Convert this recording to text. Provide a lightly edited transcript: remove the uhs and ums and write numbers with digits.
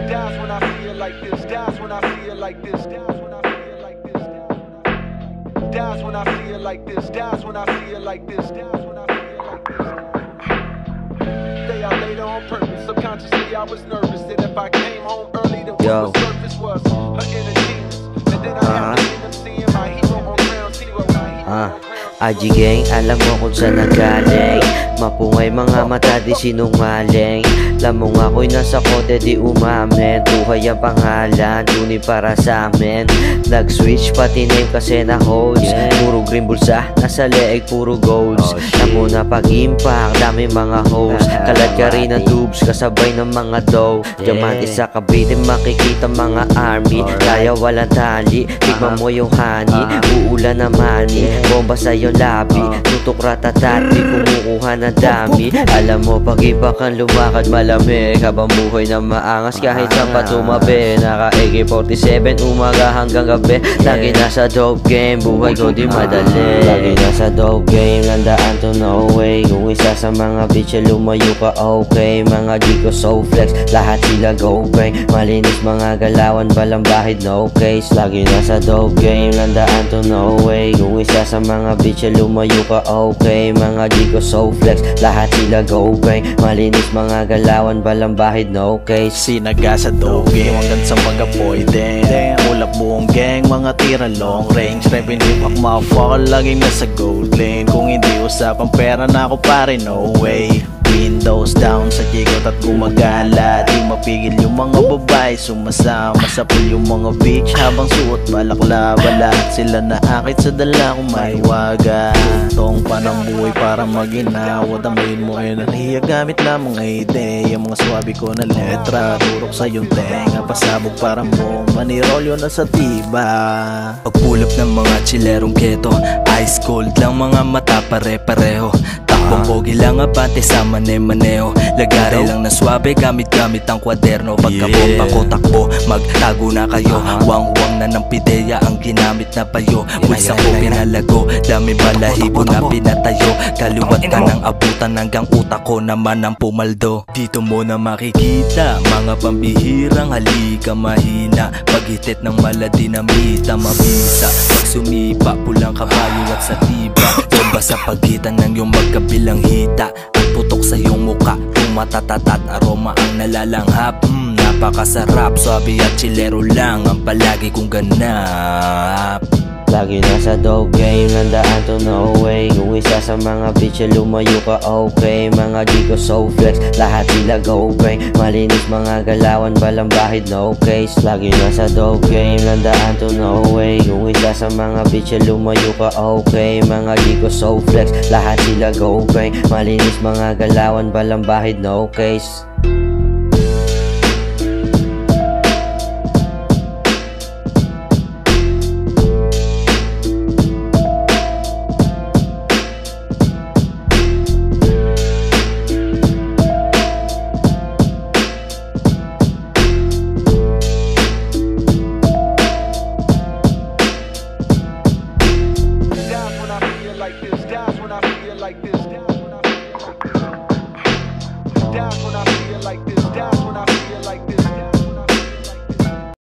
Dies when I feel like this. Dies when I feel like this. Dies when I feel like this. Dies when I feel like this. Dies when I feel like this. Dies when I feel like this. Stay out later on purpose. Subconsciously I was nervous that if I came home early, then what the surface was her inner demons. And then I had to see them seeing my hero on ground zero. IG gang, alam mo kung saan nagaling. Mapungay mga mata di sinungaling. Lamang ako'y nasa kote di umamin. Buhay ang pangalan, tunay para sa amin. Nag-switch pati name kasi na holds. Puro green bulsa, nasa leeg puro goals. Tamo na pag-impact, dami mga hoes. Kalat ka rin ng tubes, kasabay ng mga dough. Diamante sa Cavite, makikita mga army. Kaya walang tali, tignan mo yung honey. Uulan na money, bomba sa iyong labi. Tutok ratatati, kumukuha ng dami. Alam mo, pag-iba kang lumakad malamig. Habang buhay na maangas kahit saan pa tumabi. Naka AK-47, umaga hanggang gabi. Lagi nasa dope game, buhay ko di madali. Lagi nasa dope game, landaan to no way. Kung isa sa mga bitch lumayo ka okay. Mga G ko so flex, lahat sila go bang. Malinis mga galawan, balang bahid no case. Lagi nasa dope game, landaan to no way. Kung isa sa mga bitch lumayo ka okay. Mga G ko so flex, lahat sila go bang. Malinis mga galawan, balang bahid no case. Sinaga sa dope game hanggang sa mga boy din. Ulap buong gang, mga tira long range. Revenue pack motherfucker, laging nasa gold lane. Kung hindi usapang pera na ako pare, no way. Windows down sa jigot at gumagala. Di mapigil yung mga babae sumasama sa pool yung mga bitch. Habang suot balaklava, lahat sila naakit sa dala kong maiwaga. Tong panang buhay para maginawa. Damayin mo enerhiya gamit na mga ideya. Mga swabe ko na letra, turok sa yung tenga. Pasabog para mo manirolyo na sa tiba. Pagpulap ng mga chilerong keto, ice cold lang mga mata pare-pareho. Takbong pogi lang abante sa mane-maneho. Lagari lang na swabe gamit-gamit ang kwaderno. Pagkabomba ko takbo, magtago na kayo. Wang-wang na ng pideya ang ginamit na payo. Bulsa ko pinalago, dami balahibo na pinatayo. Kaliwat ka ng abutan hanggang utak ko naman ang pumaldo. Dito mo na makikita mga pambihirang halika mahina. Paghitit ng mala dinamita mabisa. Pag sumipa pulang kabayo at sa tiba. Bomba sa pagitan ng iyong magkabilang hita. At putok sa iyong muka, tumatatatat aroma ang nalalanghap. Napakasarap, swabe at chilero lang ang palagi kong ganap. Lagi nasa dope game, landaan to no way. Kung isa sa mga bitch lumayo ka okay. Mga G ko so flex, lahat sila go bang. Malinis mga galawan, balang bahid no case. Lagi nasa dope game, landaan to no way. Kung isa sa mga bitch lumayo ka okay. Mga G ko so flex, lahat sila go bang. Malinis mga galawan, balang bahid no case. Dies when I feel like this. Dies when I feel like this. Dies when I